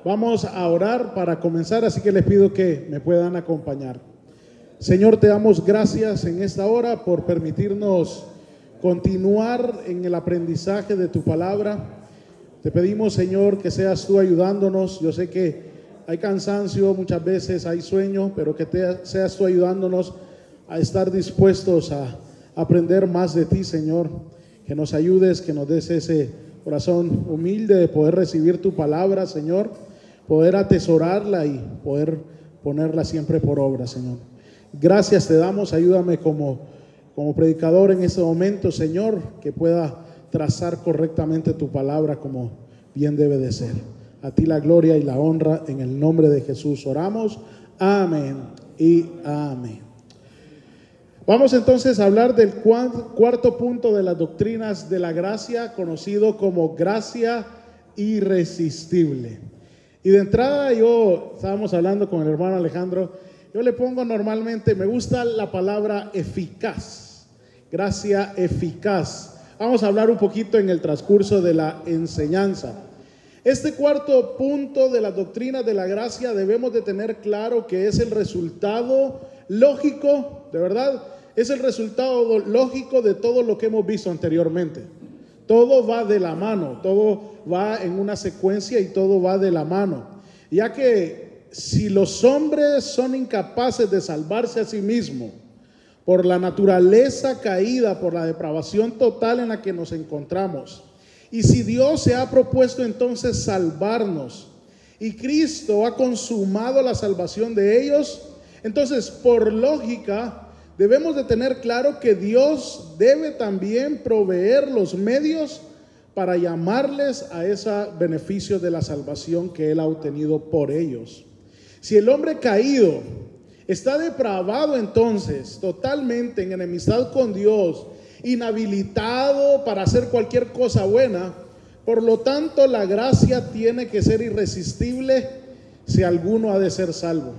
Vamos a orar para comenzar, así que les pido que me puedan acompañar. Señor, te damos gracias en esta hora por permitirnos continuar en el aprendizaje de tu palabra. Te pedimos, Señor, que seas tú ayudándonos. Yo sé que hay cansancio, muchas veces hay sueño, pero que seas tú ayudándonos a estar dispuestos a aprender más de ti, Señor. Que nos ayudes, que nos des ese corazón humilde de poder recibir tu palabra, Señor, poder atesorarla y poder ponerla siempre por obra, Señor. Gracias te damos, ayúdame como predicador en este momento, Señor, que pueda trazar correctamente tu palabra como bien debe de ser. A ti la gloria y la honra, en el nombre de Jesús oramos. Amén y amén. Vamos entonces a hablar del cuarto punto de las doctrinas de la gracia, conocido como gracia irresistible. Y de entrada estábamos hablando con el hermano Alejandro, yo le pongo normalmente, me gusta la palabra eficaz, gracia eficaz. Vamos a hablar un poquito en el transcurso de la enseñanza. Este cuarto punto de las doctrinas de la gracia debemos de tener claro que es el resultado lógico, de verdad, es el resultado lógico de todo lo que hemos visto anteriormente. Todo va de la mano, todo va en una secuencia y todo va de la mano. Ya que si los hombres son incapaces de salvarse a sí mismos por la naturaleza caída, por la depravación total en la que nos encontramos, y si Dios se ha propuesto entonces salvarnos y Cristo ha consumado la salvación de ellos, entonces por lógica debemos de tener claro que Dios debe también proveer los medios para llamarles a ese beneficio de la salvación que Él ha obtenido por ellos. Si el hombre caído está depravado entonces totalmente en enemistad con Dios, inhabilitado para hacer cualquier cosa buena, por lo tanto la gracia tiene que ser irresistible si alguno ha de ser salvo.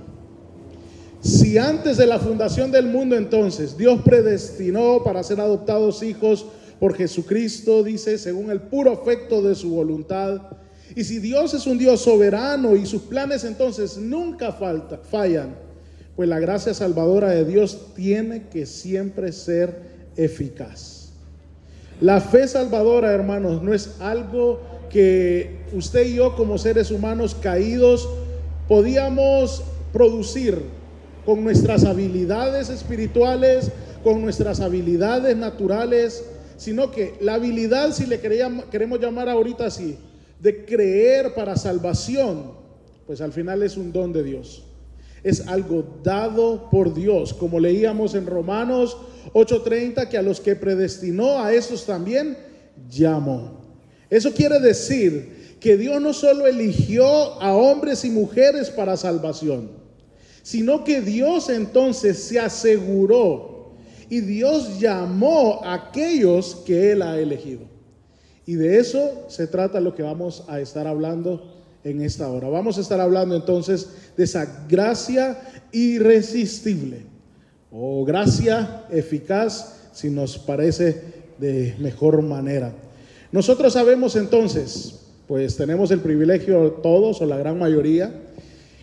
Si antes de la fundación del mundo entonces Dios predestinó para ser adoptados hijos por Jesucristo, dice, según el puro afecto de su voluntad, y si Dios es un Dios soberano y sus planes entonces nunca fallan, pues la gracia salvadora de Dios tiene que siempre ser eficaz. La fe salvadora, hermanos, no es algo que usted y yo como seres humanos caídos podíamos producir con nuestras habilidades espirituales, con nuestras habilidades naturales, sino que la habilidad, si le queremos llamar ahorita así, de creer para salvación, pues al final es un don de Dios. Es algo dado por Dios, como leíamos en Romanos 8:30, que a los que predestinó, a esos también llamó. Eso quiere decir que Dios no solo eligió a hombres y mujeres para salvación, sino que Dios entonces se aseguró y Dios llamó a aquellos que Él ha elegido. Y de eso se trata lo que vamos a estar hablando en esta hora. Vamos a estar hablando entonces de esa gracia irresistible o gracia eficaz, si nos parece de mejor manera. Nosotros sabemos entonces, pues tenemos el privilegio todos o la gran mayoría,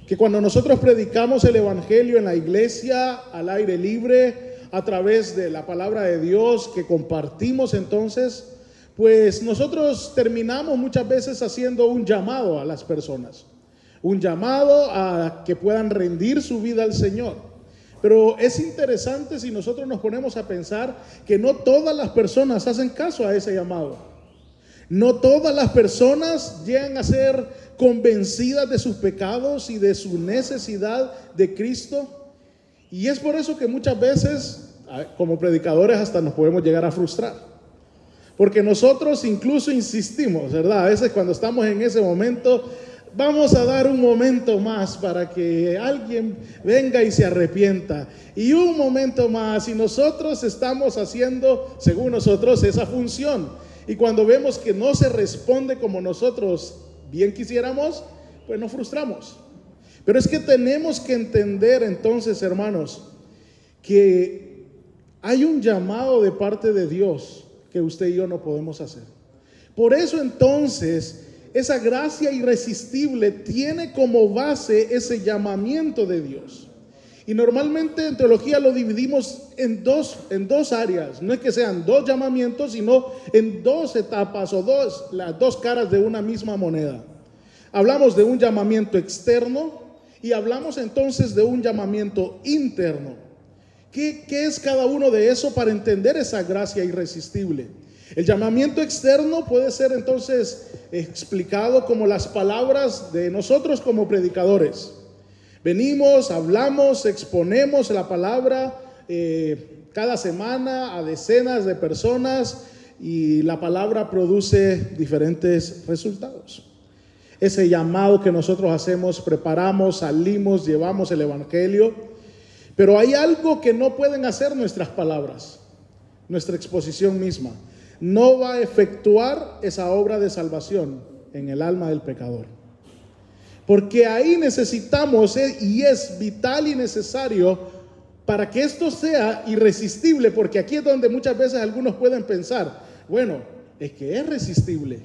que cuando nosotros predicamos el evangelio en la iglesia, al aire libre, a través de la palabra de Dios que compartimos entonces, pues nosotros terminamos muchas veces haciendo un llamado a las personas, un llamado a que puedan rendir su vida al Señor. Pero es interesante si nosotros nos ponemos a pensar que no todas las personas hacen caso a ese llamado. No todas las personas llegan a ser convencidas de sus pecados y de su necesidad de Cristo. Y es por eso que muchas veces, como predicadores, hasta nos podemos llegar a frustrar. Porque nosotros incluso insistimos, ¿verdad? A veces cuando estamos en ese momento, vamos a dar un momento más para que alguien venga y se arrepienta. Y un momento más, y nosotros estamos haciendo, según nosotros, esa función. Y cuando vemos que no se responde como nosotros bien quisiéramos, pues nos frustramos. Pero es que tenemos que entender entonces, hermanos, que hay un llamado de parte de Dios que usted y yo no podemos hacer. Por eso entonces esa gracia irresistible tiene como base ese llamamiento de Dios. Y normalmente en teología lo dividimos en dos áreas. No es que sean dos llamamientos, sino en dos etapas o las dos caras de una misma moneda. Hablamos de un llamamiento externo y hablamos entonces de un llamamiento interno. ¿Qué es cada uno de eso para entender esa gracia irresistible? El llamamiento externo puede ser entonces explicado como las palabras de nosotros como predicadores. Venimos, hablamos, exponemos la palabra cada semana a decenas de personas y la palabra produce diferentes resultados. Ese llamado que nosotros hacemos, preparamos, salimos, llevamos el evangelio, pero hay algo que no pueden hacer nuestras palabras, nuestra exposición misma. No va a efectuar esa obra de salvación en el alma del pecador. Porque ahí necesitamos, y es vital y necesario para que esto sea irresistible, porque aquí es donde muchas veces algunos pueden pensar, bueno, es que es resistible.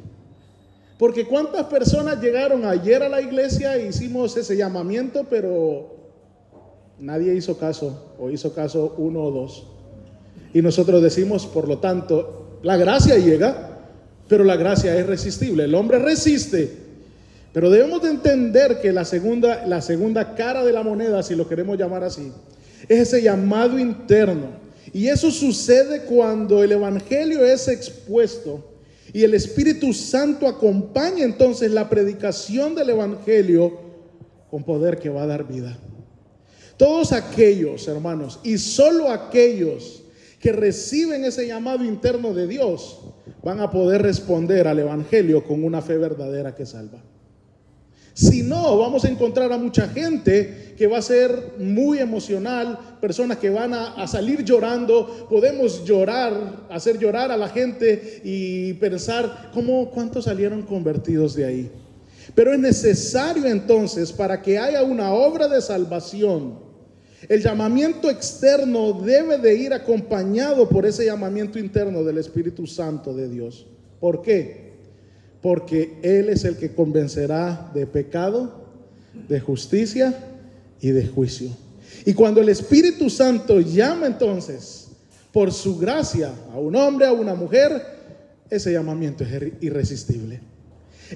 Porque cuántas personas llegaron ayer a la iglesia e hicimos ese llamamiento, pero nadie hizo caso, o hizo caso uno o dos. Y nosotros decimos, por lo tanto, la gracia llega, pero la gracia es resistible. El hombre resiste. Pero debemos de entender que la segunda cara de la moneda, si lo queremos llamar así, es ese llamado interno. Y eso sucede cuando el evangelio es expuesto y el Espíritu Santo acompaña entonces la predicación del evangelio con poder que va a dar vida. Todos aquellos, hermanos, y solo aquellos que reciben ese llamado interno de Dios van a poder responder al evangelio con una fe verdadera que salva. Si no, vamos a encontrar a mucha gente que va a ser muy emocional, personas que van a salir llorando. Podemos llorar, hacer llorar a la gente y pensar, ¿cuántos salieron convertidos de ahí? Pero es necesario entonces, para que haya una obra de salvación, el llamamiento externo debe de ir acompañado por ese llamamiento interno del Espíritu Santo de Dios. ¿Por qué? Porque Él es el que convencerá de pecado, de justicia y de juicio. Y cuando el Espíritu Santo llama entonces por su gracia a un hombre, a una mujer, ese llamamiento es irresistible.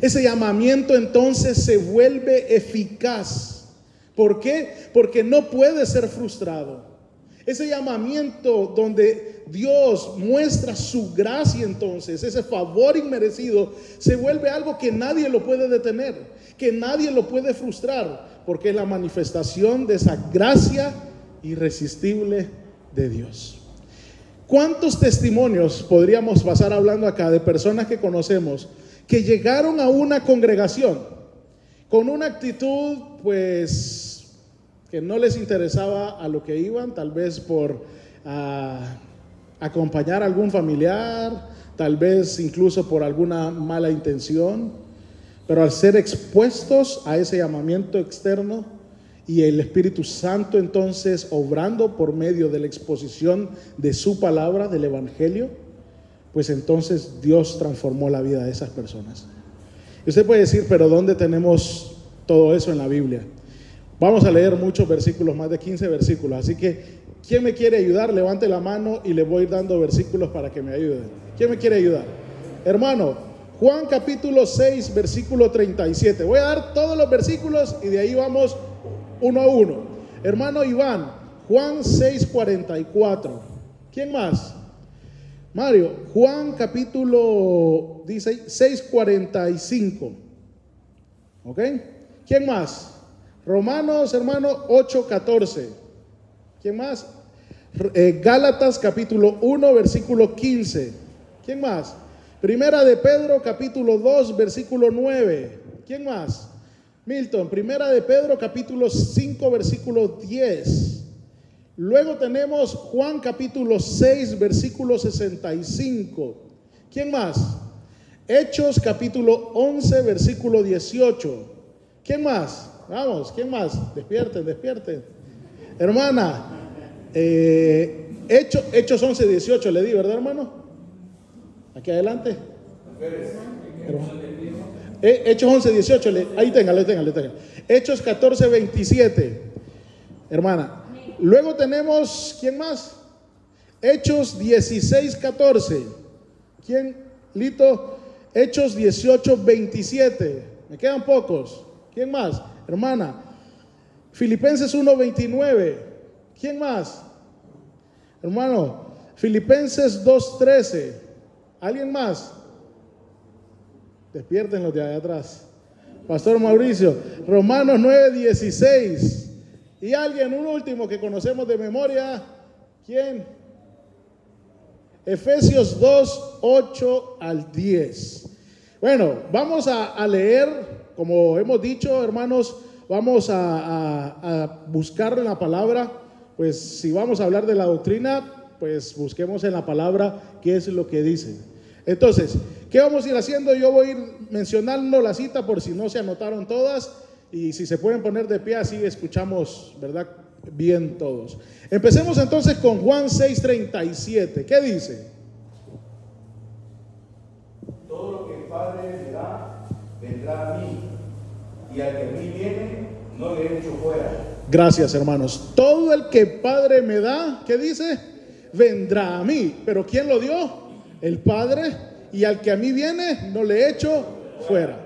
Ese llamamiento entonces se vuelve eficaz. ¿Por qué? Porque no puede ser frustrado. Ese llamamiento donde Dios muestra su gracia entonces, ese favor inmerecido, se vuelve algo que nadie lo puede detener, que nadie lo puede frustrar, porque es la manifestación de esa gracia irresistible de Dios. ¿Cuántos testimonios podríamos pasar hablando acá de personas que conocemos que llegaron a una congregación con una actitud pues que no les interesaba a lo que iban, tal vez por acompañar a algún familiar, tal vez incluso por alguna mala intención, pero al ser expuestos a ese llamamiento externo y el Espíritu Santo entonces obrando por medio de la exposición de su palabra, del evangelio, pues entonces Dios transformó la vida de esas personas. Y usted puede decir, pero ¿dónde tenemos todo eso en la Biblia? Vamos a leer muchos versículos, más de 15 versículos, así que ¿quién me quiere ayudar? Levante la mano y le voy a ir dando versículos para que me ayuden. ¿Quién me quiere ayudar? Hermano, Juan capítulo 6, versículo 37. Voy a dar todos los versículos y de ahí vamos uno a uno. Hermano Iván, Juan 6, 44. ¿Quién más? Mario, Juan capítulo 6, 45. ¿Ok? ¿Quién más? Romanos, hermano, 8, 14. ¿Quién más? Gálatas capítulo 1, versículo 15. ¿Quién más? Primera de Pedro capítulo 2, versículo 9. ¿Quién más? Milton, Primera de Pedro capítulo 5, versículo 10. Luego tenemos Juan capítulo 6, versículo 65. ¿Quién más? Hechos capítulo 11, versículo 18. ¿Quién más? Vamos, ¿quién más? Despierten. Hermana, Hechos 11, 18 le di, ¿verdad, hermano? Aquí adelante. Hechos 11, 18, ahí téngalo. Hechos 14, 27, hermana. Luego tenemos, ¿quién más? Hechos 16, 14. ¿Quién? Lito. Hechos 18, 27. Me quedan pocos. ¿Quién más? Hermana. Filipenses 1, 29. ¿Quién más? Hermano. Filipenses 2, 13. ¿Alguien más? Despierten los de allá atrás. Pastor Mauricio. Romanos 9, 16. Y alguien, un último que conocemos de memoria. ¿Quién? Efesios 2, 8 al 10. Bueno, vamos a leer, como hemos dicho, hermanos, vamos a buscar en la palabra. Pues si vamos a hablar de la doctrina, pues busquemos en la palabra qué es lo que dice. Entonces, ¿qué vamos a ir haciendo? Yo voy a ir mencionando la cita por si no se anotaron todas, y si se pueden poner de pie, así escuchamos, ¿verdad? Bien todos. Empecemos entonces con Juan 6:37. ¿Qué dice? Todo lo que el Padre me da, vendrá a mí, y al que a mí viene, no le echo fuera. Gracias, hermanos. Todo el que Padre me da, ¿qué dice? Vendrá a mí. ¿Pero quién lo dio? El Padre. Y al que a mí viene, no le echo fuera.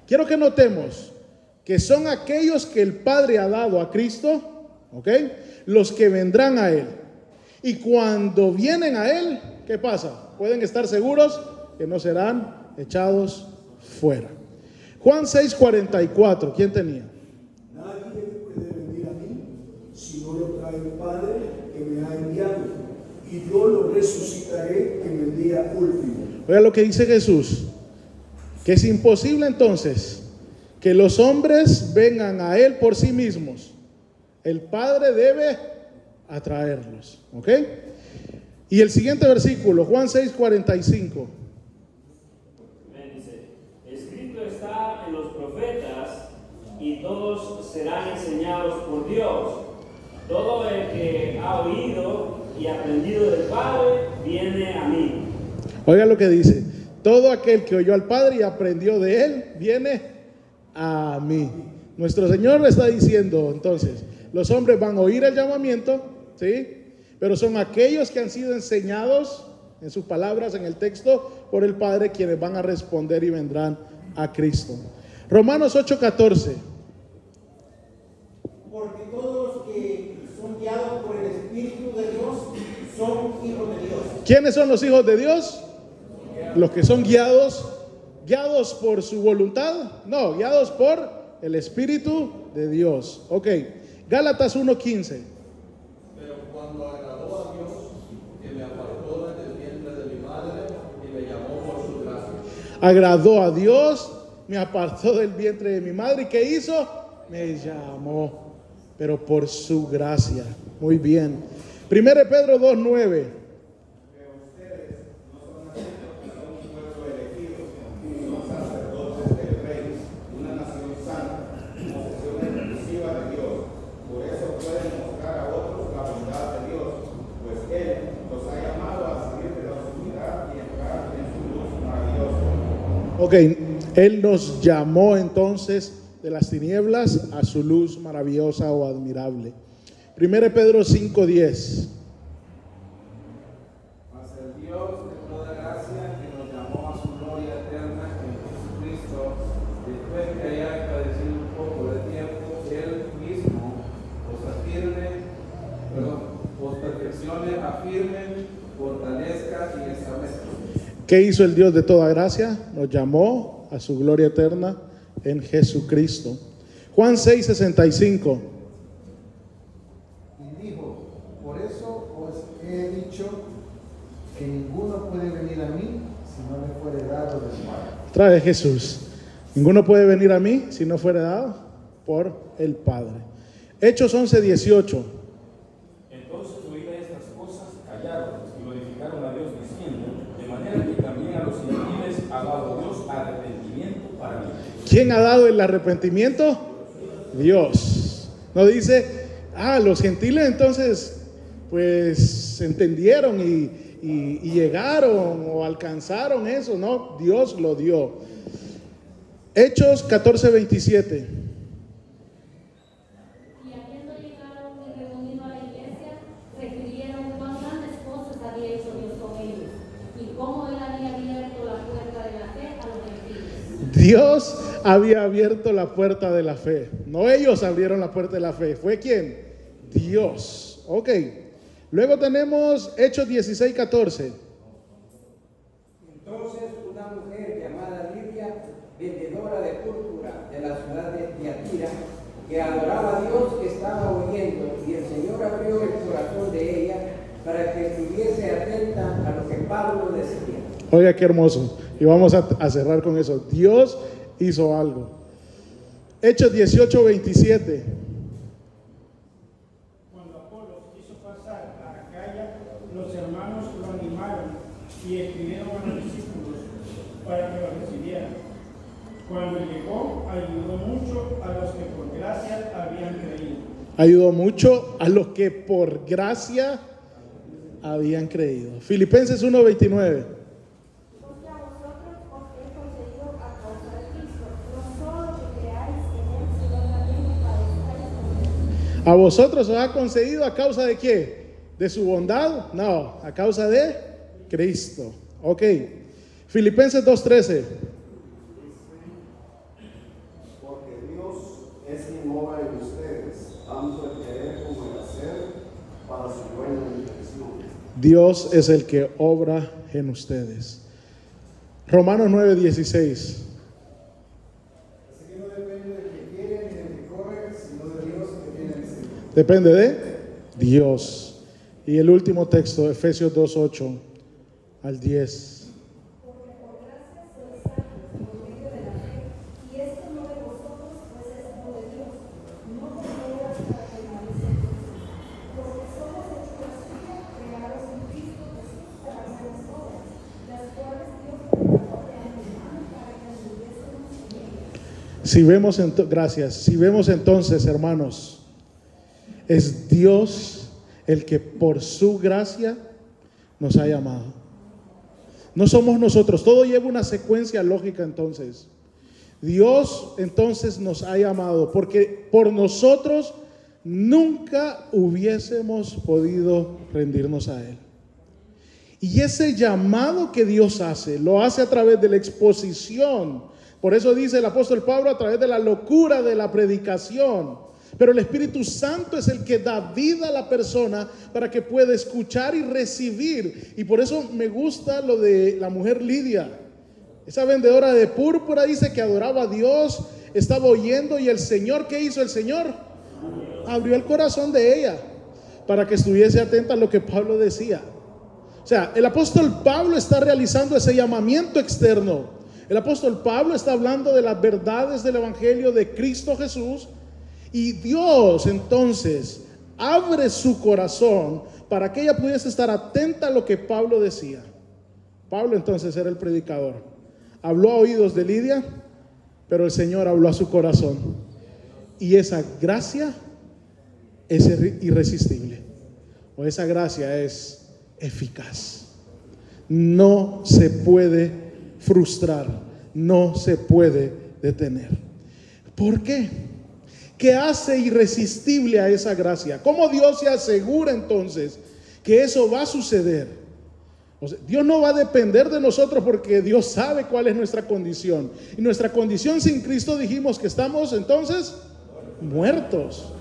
Quiero que notemos que son aquellos que el Padre ha dado a Cristo, ¿ok? Los que vendrán a Él. Y cuando vienen a Él, ¿qué pasa? Pueden estar seguros que no serán echados fuera. Juan 6:44. ¿Quién tenía? Nadie puede venir a mí si no lo trae el Padre que me ha enviado, y yo lo resucitaré en el día último. Oiga lo que dice Jesús, que es imposible entonces que los hombres vengan a Él por sí mismos. El Padre debe atraerlos, ¿ok? Y el siguiente versículo, Juan 6:45. Dice: escrito está en los profetas, y todos serán enseñados por Dios. Todo el que ha oído y aprendido del Padre viene a mí. Oiga lo que dice: todo aquel que oyó al Padre y aprendió de Él viene a mí. Nuestro Señor le está diciendo entonces, los hombres van a oír el llamamiento, ¿sí? Pero son aquellos que han sido enseñados en sus palabras, en el texto, por el Padre, quienes van a responder y vendrán a Cristo. Romanos 8:14. Porque todos los que son guiados por el Espíritu de Dios son hijos de Dios. ¿Quiénes son los hijos de Dios? Los que son guiados por su voluntad, no, guiados por el Espíritu de Dios. Ok, Gálatas 1:15. Pero cuando agradó a Dios, que me apartó del vientre de mi madre y me llamó por su gracia. Agradó a Dios, me apartó del vientre de mi madre. ¿Y qué hizo? Me llamó, pero por su gracia. Muy bien. 1 Pedro 2:9. Ok, Él nos llamó entonces de las tinieblas a su luz maravillosa o admirable. 1 Pedro 5:10. Mas el Dios de toda gracia, que nos llamó a su gloria eterna en Jesucristo, después que haya padecido un poco de tiempo, Él mismo os perfeccione, afirme, fortalezca y establezca. ¿Qué hizo el Dios de toda gracia? Nos llamó a su gloria eterna en Jesucristo. Juan 6:65. Y dijo: por eso os he dicho que ninguno puede venir a mí si no le fuere dado del Padre. Trae Jesús. Ninguno puede venir a mí si no fuere dado por el Padre. Hechos 11:18. Entonces, oídas estas cosas, callaron y glorificaron a Dios diciendo: de manera que también a los gentiles ha dado Dios arrepentimiento para mí. ¿Quién ha dado el arrepentimiento? Dios. No dice, los gentiles entonces pues entendieron y llegaron o alcanzaron eso. No, Dios lo dio. Hechos 14:27. Y habiendo llegado y reunido a la iglesia, refirieron cuán grandes cosas había hecho Dios con ellos y cómo él había abierto la puerta de la fe a los gentiles. Dios había abierto la puerta de la fe. No ellos abrieron la puerta de la fe. ¿Fue quién? Dios. Ok. Luego tenemos Hechos 16:14. Entonces una mujer llamada Lidia, vendedora de púrpura de la ciudad de Tiatira, que adoraba a Dios, estaba oyendo, y el Señor abrió el corazón de ella para que estuviese atenta a lo que Pablo decía. Oiga, qué hermoso. Y vamos a cerrar con eso. Dios hizo algo. Hechos 18:27. Cuando Apolo quiso pasar a Acaya, los hermanos lo animaron y escribieron a los discípulos para que lo recibieran. Cuando llegó, ayudó mucho a los que por gracia habían creído. Ayudó mucho a los que por gracia habían creído. Filipenses 1:29. Porque a vosotros os he concedido a causa de Cristo, no solo que creáis en él, sino también que padezcáis con él. ¿A vosotros os ha concedido a causa de qué? ¿De su bondad? No, a causa de Cristo. Ok. Filipenses 2:13. Porque Dios es quien obra en ustedes, tanto el querer como el hacer, para su buena intención. Dios es el que obra en ustedes. Romanos 9:16. Así que no depende del que quiere ni del que corre, sino de Dios que tiene el deseo. Depende de Dios. Y el último texto, Efesios 2:8 al 10. Porque por gracia sois salvos por medio de la fe, y esto no de vosotros, pues es don de Dios, no por obras para que nadie se gloríe. Porque somos hechura suya, creados en Cristo Jesús para buenas obras, las cuales Dios preparó de antemano para que anduviésemos en ellas. Si vemos entonces, hermanos, es Dios el que por su gracia nos ha llamado. No somos nosotros. Todo lleva una secuencia lógica entonces. Dios entonces nos ha llamado porque por nosotros nunca hubiésemos podido rendirnos a Él. Y ese llamado que Dios hace, lo hace a través de la exposición. Por eso dice el apóstol Pablo, a través de la locura de la predicación. Pero el Espíritu Santo es el que da vida a la persona para que pueda escuchar y recibir. Y por eso me gusta lo de la mujer Lidia. Esa vendedora de púrpura dice que adoraba a Dios, estaba oyendo, y el Señor, ¿qué hizo el Señor? Abrió el corazón de ella para que estuviese atenta a lo que Pablo decía. O sea, el apóstol Pablo está realizando ese llamamiento externo. El apóstol Pablo está hablando de las verdades del Evangelio de Cristo Jesús. Y Dios entonces abre su corazón para que ella pudiese estar atenta a lo que Pablo decía. Pablo entonces era el predicador. Habló a oídos de Lidia, pero el Señor habló a su corazón. Y esa gracia es irresistible. O esa gracia es eficaz. No se puede frustrar, no se puede detener. ¿Por qué? ¿Qué hace irresistible a esa gracia? ¿Cómo Dios se asegura entonces que eso va a suceder? O sea, Dios no va a depender de nosotros porque Dios sabe cuál es nuestra condición. Y nuestra condición sin Cristo dijimos que estamos entonces muertos.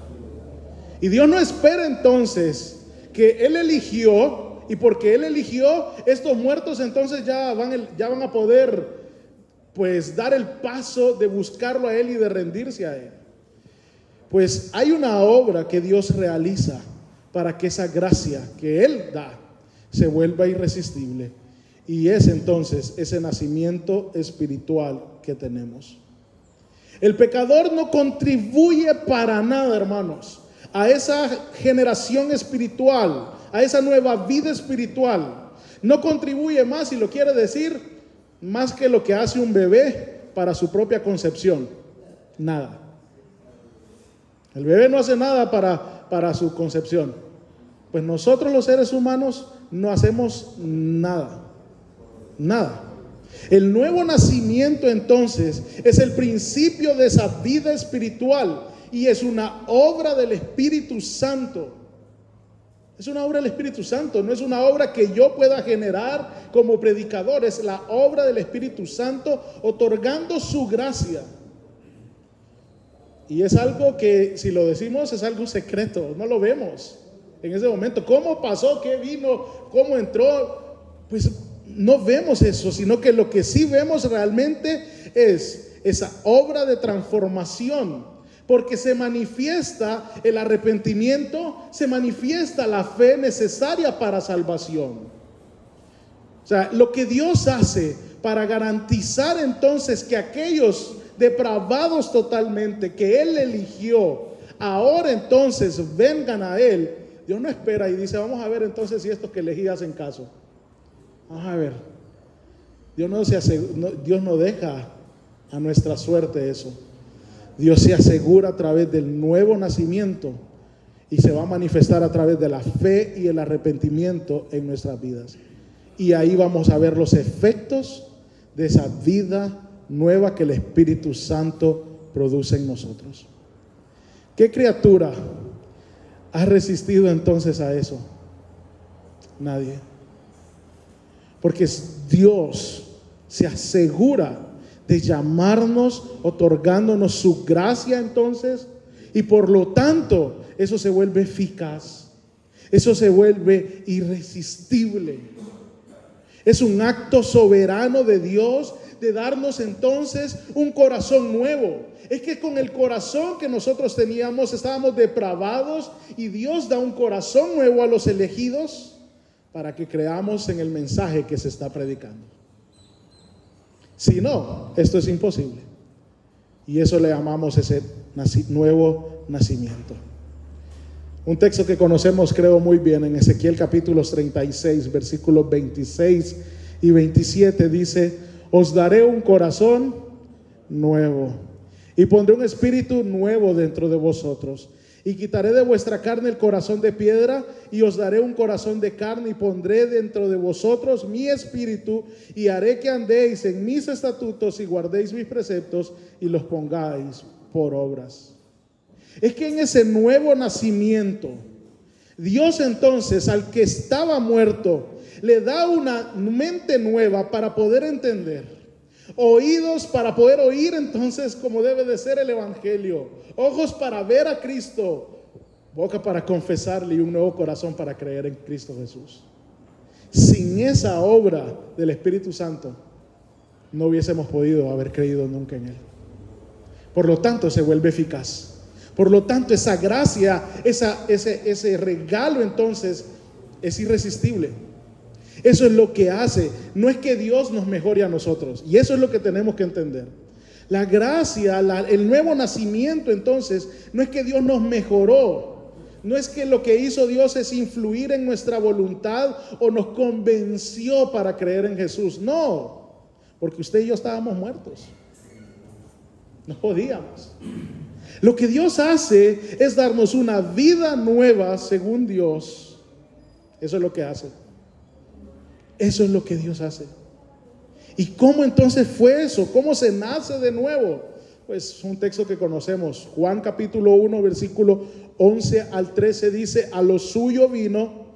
Y Dios no espera entonces que Él eligió, y porque Él eligió, estos muertos entonces ya van a poder pues dar el paso de buscarlo a Él y de rendirse a Él. Pues hay una obra que Dios realiza para que esa gracia que Él da se vuelva irresistible. Y es entonces ese nacimiento espiritual que tenemos. El pecador no contribuye para nada, hermanos, a esa generación espiritual, a esa nueva vida espiritual. No contribuye más, si lo quiere decir, más que lo que hace un bebé para su propia concepción. Nada. El bebé no hace nada para su concepción. Pues nosotros los seres humanos no hacemos nada. Nada. El nuevo nacimiento entonces es el principio de esa vida espiritual y es una obra del Espíritu Santo. Es una obra del Espíritu Santo, no es una obra que yo pueda generar como predicador, es la obra del Espíritu Santo otorgando su gracia. Y es algo que, si lo decimos, es algo secreto, no lo vemos en ese momento. ¿Cómo pasó? ¿Qué vino? ¿Cómo entró? Pues no vemos eso, sino que lo que sí vemos realmente es esa obra de transformación. Porque se manifiesta el arrepentimiento, se manifiesta la fe necesaria para salvación. O sea, lo que Dios hace para garantizar entonces que aquellos depravados totalmente que Él eligió, ahora entonces vengan a Él. Dios no espera y dice, vamos a ver entonces si estos que elegí hacen caso. Vamos a ver. Dios no deja a nuestra suerte eso. Dios se asegura a través del nuevo nacimiento y se va a manifestar a través de la fe y el arrepentimiento en nuestras vidas. Y ahí vamos a ver los efectos de esa vida nueva que el Espíritu Santo produce en nosotros. ¿Qué criatura ha resistido entonces a eso? Nadie. Porque Dios se asegura de llamarnos, otorgándonos su gracia entonces, y por lo tanto eso se vuelve eficaz, eso se vuelve irresistible. Es un acto soberano de Dios de darnos entonces un corazón nuevo. Es que con el corazón que nosotros teníamos estábamos depravados y Dios da un corazón nuevo a los elegidos para que creamos en el mensaje que se está predicando. Si no, esto es imposible. Y eso le llamamos ese nuevo nacimiento. Un texto que conocemos creo muy bien en Ezequiel capítulos 36, versículos 26 y 27 dice: os daré un corazón nuevo y pondré un espíritu nuevo dentro de vosotros. Y quitaré de vuestra carne el corazón de piedra y os daré un corazón de carne y pondré dentro de vosotros mi espíritu y haré que andéis en mis estatutos y guardéis mis preceptos y los pongáis por obras. Es que en ese nuevo nacimiento, Dios entonces al que estaba muerto le da una mente nueva para poder entender, oídos para poder oír entonces como debe de ser el evangelio, ojos para ver a Cristo, boca para confesarle y un nuevo corazón para creer en Cristo Jesús. Sin esa obra del Espíritu Santo no hubiésemos podido haber creído nunca en Él. Por lo tanto se vuelve eficaz. Por lo tanto esa gracia, ese regalo entonces es irresistible. Eso es lo que hace. No es que Dios nos mejore a nosotros. Y eso es lo que tenemos que entender. La gracia, el nuevo nacimiento entonces, no es que Dios nos mejoró. No es que lo que hizo Dios es influir en nuestra voluntad o nos convenció para creer en Jesús. No, porque usted y yo estábamos muertos. No podíamos. Lo que Dios hace es darnos una vida nueva según Dios. Eso es lo que hace. Eso es lo que Dios hace. ¿Y cómo entonces fue eso? ¿Cómo se nace de nuevo? Pues un texto que conocemos, Juan capítulo 1, versículo 11 al 13 dice: a lo suyo vino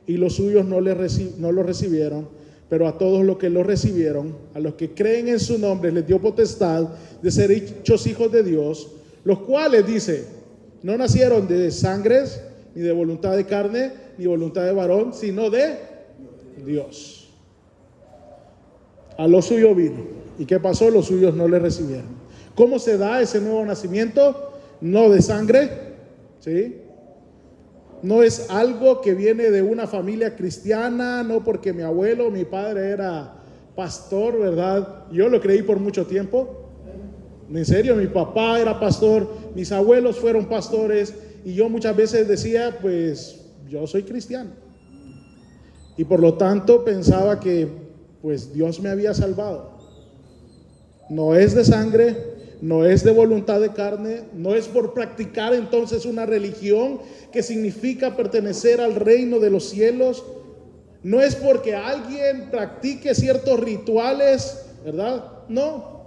y los suyos no lo recibieron, pero a todos los que lo recibieron, a los que creen en su nombre, les dio potestad de ser hechos hijos de Dios, los cuales, dice, no nacieron de sangres, ni de voluntad de carne, ni voluntad de varón, sino de Dios. A lo suyo vino. ¿Y qué pasó? Los suyos no le recibieron. ¿Cómo se da ese nuevo nacimiento? No de sangre, ¿sí? No es algo que viene de una familia cristiana, no porque mi abuelo o mi padre era pastor, ¿verdad? Yo lo creí por mucho tiempo. En serio, mi papá era pastor, mis abuelos fueron pastores y yo muchas veces decía, pues yo soy cristiano. Y por lo tanto pensaba que pues Dios me había salvado. No es de sangre, no es de voluntad de carne, no es por practicar entonces una religión que significa pertenecer al reino de los cielos, no es porque alguien practique ciertos rituales ¿verdad? No,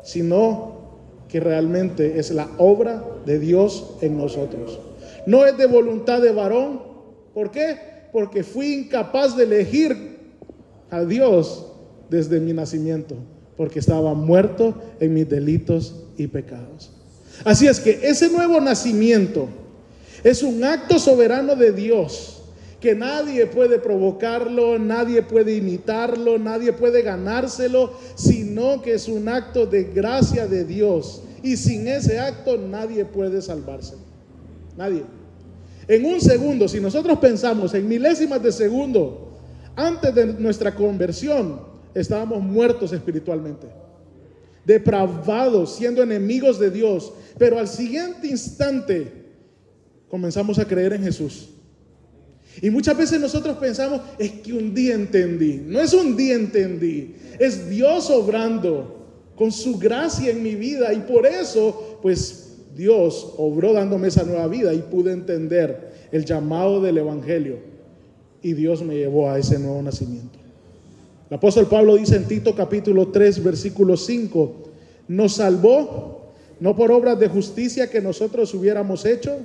sino que realmente es la obra de Dios en nosotros. No es de voluntad de varón. ¿Por qué? Porque fui incapaz de elegir a Dios desde mi nacimiento, porque estaba muerto en mis delitos y pecados. Así es que ese nuevo nacimiento es un acto soberano de Dios, que nadie puede provocarlo, nadie puede imitarlo, nadie puede ganárselo, sino que es un acto de gracia de Dios. Y sin ese acto nadie puede salvarse. Nadie. En un segundo, si nosotros pensamos en milésimas de segundo, antes de nuestra conversión, estábamos muertos espiritualmente, depravados, siendo enemigos de Dios. Pero al siguiente instante comenzamos a creer en Jesús. Y muchas veces nosotros pensamos, es que un día entendí. No es un día entendí, es Dios obrando con su gracia en mi vida. Y por eso, pues Dios obró dándome esa nueva vida y pude entender el llamado del Evangelio. Y Dios me llevó a ese nuevo nacimiento. El apóstol Pablo dice en Tito capítulo 3 versículo 5, nos salvó no por obras de justicia que nosotros hubiéramos hecho,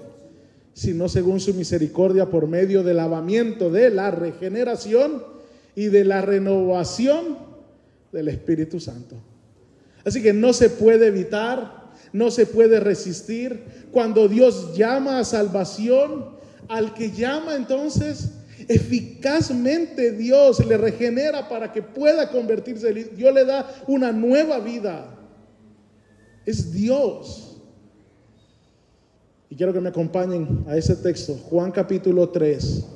sino según su misericordia por medio del lavamiento de la regeneración y de la renovación del Espíritu Santo. Así que no se puede evitar, no se puede resistir. Cuando Dios llama a salvación, al que llama entonces eficazmente Dios le regenera para que pueda convertirse. Dios le da una nueva vida. Es Dios. Y quiero que me acompañen a ese texto, Juan capítulo 3.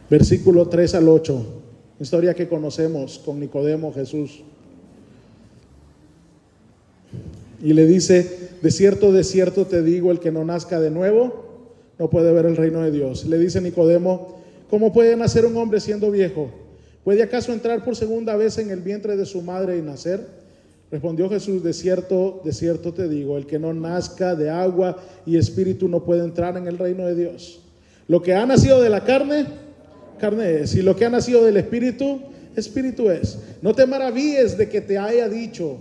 Versículo 3 al 8. Historia que conocemos con Nicodemo, Jesús. Y le dice, de cierto te digo, el que no nazca de nuevo, no puede ver el reino de Dios. Le dice Nicodemo, ¿cómo puede nacer un hombre siendo viejo? ¿Puede acaso entrar por segunda vez en el vientre de su madre y nacer? Respondió Jesús, de cierto te digo, el que no nazca de agua y espíritu no puede entrar en el reino de Dios. Lo que ha nacido de la carne, carne es, y lo que ha nacido del espíritu, espíritu es. No te maravilles de que te haya dicho,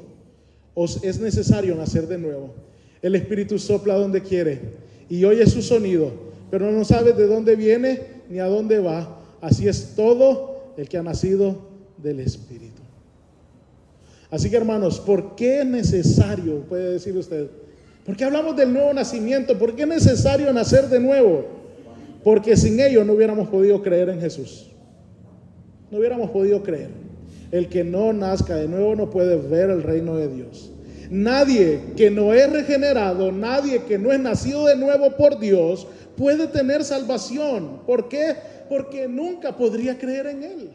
os es necesario nacer de nuevo. El espíritu sopla donde quiere y oye su sonido, pero no sabes de dónde viene ni a dónde va. Así es todo el que ha nacido del espíritu. Así que hermanos, ¿por qué es necesario? Puede decir usted, ¿por qué hablamos del nuevo nacimiento? ¿Por qué es necesario nacer de nuevo? Porque sin ello no hubiéramos podido creer en Jesús. No hubiéramos podido creer. El que no nazca de nuevo no puede ver el reino de Dios. Nadie que no es regenerado, nadie que no es nacido de nuevo por Dios, puede tener salvación. ¿Por qué? Porque nunca podría creer en Él.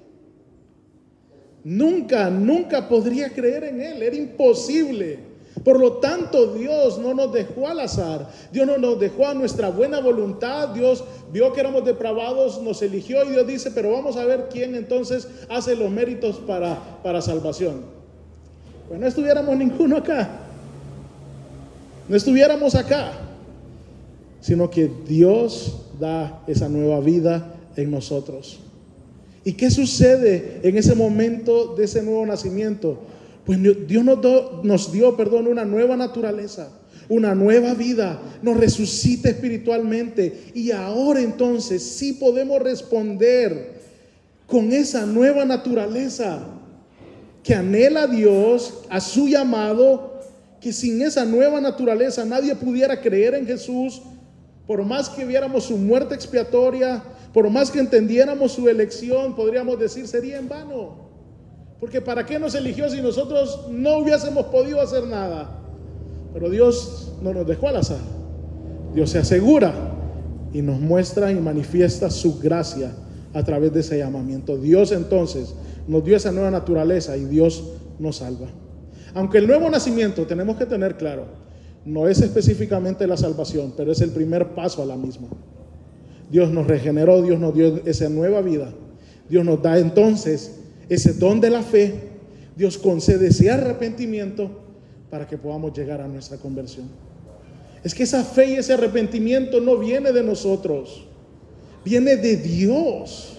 Nunca podría creer en Él. Era imposible. Por lo tanto, Dios no nos dejó al azar. Dios no nos dejó a nuestra buena voluntad. Dios vio que éramos depravados, nos eligió y Dios dice, pero vamos a ver quién entonces hace los méritos para salvación. Pues no estuviéramos ninguno acá. No estuviéramos acá. Sino que Dios da esa nueva vida en nosotros. ¿Y qué sucede en ese momento de ese nuevo nacimiento? Pues Dios nos dio una nueva naturaleza, una nueva vida, nos resucita espiritualmente y ahora entonces sí podemos responder con esa nueva naturaleza que anhela Dios a su llamado, que sin esa nueva naturaleza nadie pudiera creer en Jesús, por más que viéramos su muerte expiatoria, por más que entendiéramos su elección, podríamos decir sería en vano. Porque ¿para qué nos eligió si nosotros no hubiésemos podido hacer nada? Pero Dios no nos dejó al azar. Dios se asegura y nos muestra y manifiesta su gracia a través de ese llamamiento. Dios entonces nos dio esa nueva naturaleza y Dios nos salva. Aunque el nuevo nacimiento, tenemos que tener claro, no es específicamente la salvación, pero es el primer paso a la misma. Dios nos regeneró, Dios nos dio esa nueva vida. Dios nos da entonces ese don de la fe. Dios concede ese arrepentimiento para que podamos llegar a nuestra conversión. Es que esa fe y ese arrepentimiento no viene de nosotros, viene de Dios.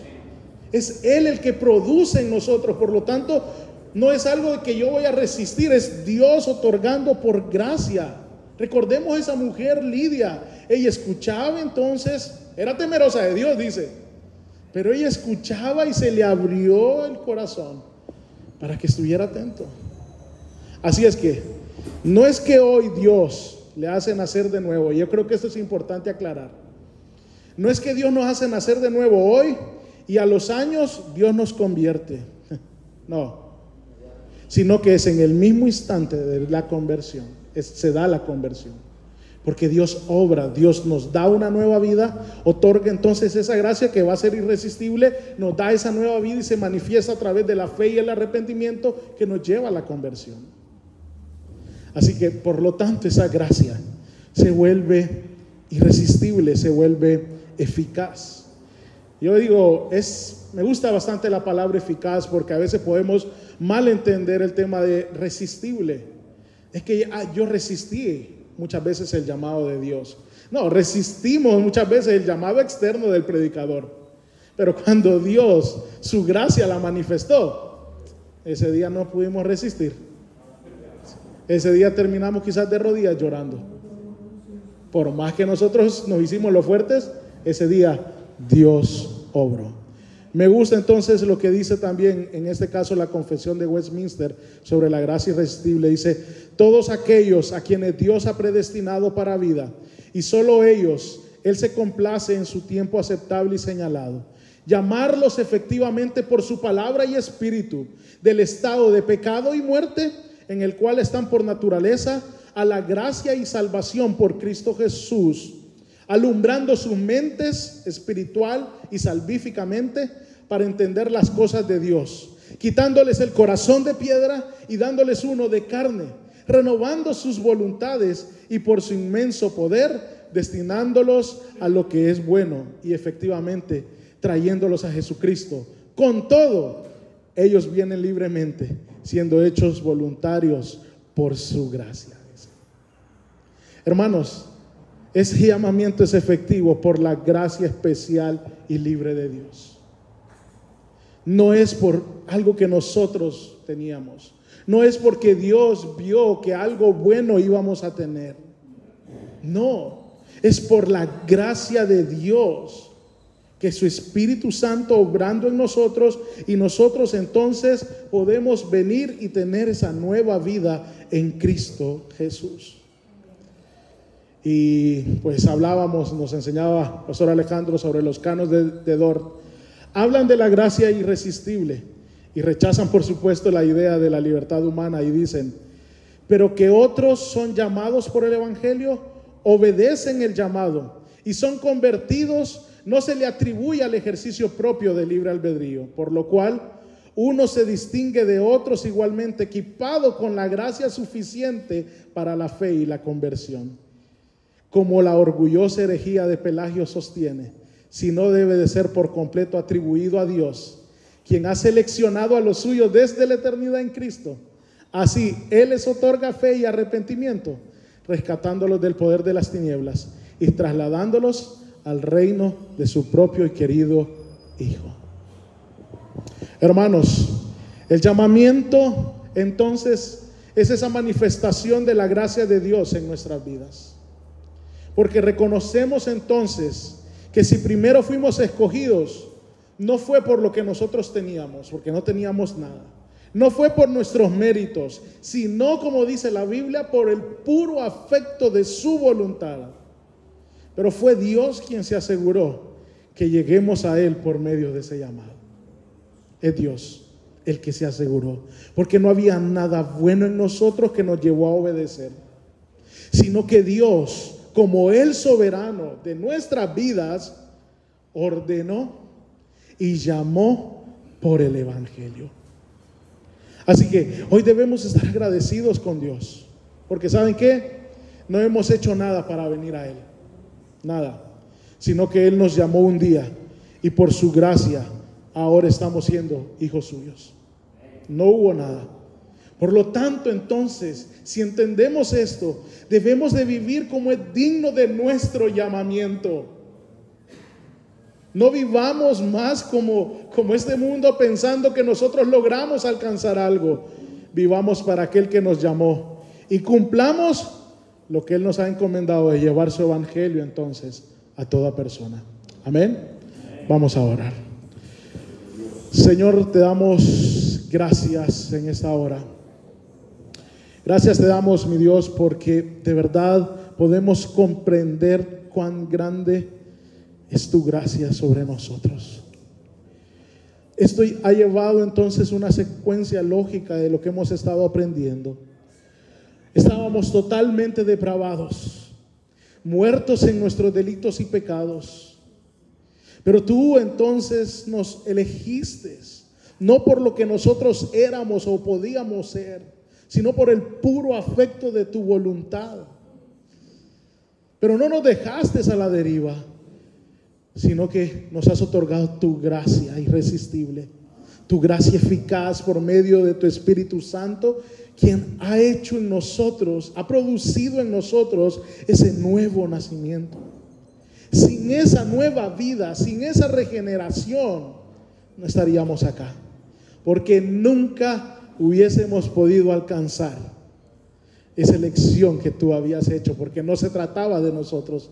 Es Él el que produce en nosotros. Por lo tanto, no es algo que yo voy a resistir, es Dios otorgando por gracia. Recordemos esa mujer Lidia. Ella escuchaba entonces, era temerosa de Dios, dice, pero ella escuchaba y se le abrió el corazón para que estuviera atento. Así es que no es que hoy Dios le hace nacer de nuevo. Yo creo que esto es importante aclarar. No es que Dios nos hace nacer de nuevo hoy y a los años Dios nos convierte. No, sino que es en el mismo instante de la conversión, se da la conversión. Porque Dios obra, Dios nos da una nueva vida, otorga entonces esa gracia que va a ser irresistible, nos da esa nueva vida y se manifiesta a través de la fe y el arrepentimiento que nos lleva a la conversión. Así que por lo tanto esa gracia se vuelve irresistible, se vuelve eficaz. Yo digo, me gusta bastante la palabra eficaz porque a veces podemos malentender el tema de resistible. Es que yo resistí muchas veces el llamado de Dios. No, resistimos muchas veces el llamado externo del predicador. Pero cuando Dios, su gracia la manifestó, ese día no pudimos resistir. Ese día terminamos quizás de rodillas llorando. Por más que nosotros nos hicimos los fuertes, ese día Dios obró. Me gusta entonces lo que dice también en este caso la Confesión de Westminster sobre la gracia irresistible. Dice: todos aquellos a quienes Dios ha predestinado para vida, y solo ellos, Él se complace en su tiempo aceptable y señalado, llamarlos efectivamente por su palabra y espíritu del estado de pecado y muerte en el cual están por naturaleza, a la gracia y salvación por Cristo Jesús, alumbrando sus mentes espiritual y salvíficamente para entender las cosas de Dios, quitándoles el corazón de piedra y dándoles uno de carne, renovando sus voluntades y por su inmenso poder destinándolos a lo que es bueno y efectivamente trayéndolos a Jesucristo. Con todo, ellos vienen libremente, siendo hechos voluntarios por su gracia. Hermanos, ese llamamiento es efectivo por la gracia especial y libre de Dios. No es por algo que nosotros teníamos. No es porque Dios vio que algo bueno íbamos a tener. No, es por la gracia de Dios, que su Espíritu Santo obrando en nosotros, y nosotros entonces podemos venir y tener esa nueva vida en Cristo Jesús. Y pues nos enseñaba el pastor Alejandro sobre los canos de Dort. Hablan de la gracia irresistible y rechazan por supuesto la idea de la libertad humana y dicen: pero que otros son llamados por el Evangelio, obedecen el llamado y son convertidos, no se le atribuye al ejercicio propio del libre albedrío, por lo cual uno se distingue de otros igualmente equipado con la gracia suficiente para la fe y la conversión. Como la orgullosa herejía de Pelagio sostiene, si no debe de ser por completo atribuido a Dios, quien ha seleccionado a los suyos desde la eternidad en Cristo. Así, Él les otorga fe y arrepentimiento, rescatándolos del poder de las tinieblas y trasladándolos al reino de su propio y querido Hijo. Hermanos, el llamamiento entonces es esa manifestación de la gracia de Dios en nuestras vidas. Porque reconocemos entonces que si primero fuimos escogidos, no fue por lo que nosotros teníamos, porque no teníamos nada. No fue por nuestros méritos, sino, como dice la Biblia, por el puro afecto de su voluntad. Pero fue Dios quien se aseguró que lleguemos a Él por medio de ese llamado. Es Dios el que se aseguró, porque no había nada bueno en nosotros que nos llevó a obedecer, sino que Dios, como el soberano de nuestras vidas, ordenó y llamó por el Evangelio. Así que hoy debemos estar agradecidos con Dios, porque ¿saben qué? No hemos hecho nada para venir a Él, nada, sino que Él nos llamó un día y por su gracia ahora estamos siendo hijos suyos. No hubo nada. Por lo tanto, entonces, si entendemos esto, debemos de vivir como es digno de nuestro llamamiento. No vivamos más como este mundo pensando que nosotros logramos alcanzar algo. Vivamos para aquel que nos llamó y cumplamos lo que Él nos ha encomendado de llevar su evangelio entonces a toda persona. Amén. Vamos a orar. Señor, te damos gracias en esta hora. Gracias te damos, mi Dios, porque de verdad podemos comprender cuán grande es tu gracia sobre nosotros. Esto ha llevado entonces una secuencia lógica de lo que hemos estado aprendiendo. Estábamos totalmente depravados, muertos en nuestros delitos y pecados. Pero tú entonces nos elegiste, no por lo que nosotros éramos o podíamos ser, sino por el puro afecto de tu voluntad. Pero no nos dejaste a la deriva, sino que nos has otorgado tu gracia irresistible, tu gracia eficaz por medio de tu Espíritu Santo, quien ha hecho en nosotros, ha producido en nosotros ese nuevo nacimiento. Sin esa nueva vida, sin esa regeneración, no estaríamos acá, porque nunca hubiésemos podido alcanzar esa elección que tú habías hecho, porque no se trataba de nosotros,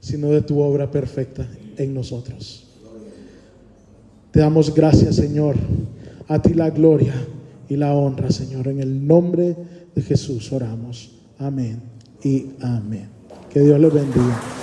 sino de tu obra perfecta en nosotros. Te damos gracias, Señor. A ti la gloria y la honra, Señor. En el nombre de Jesús oramos. Amén y amén. Que Dios les bendiga.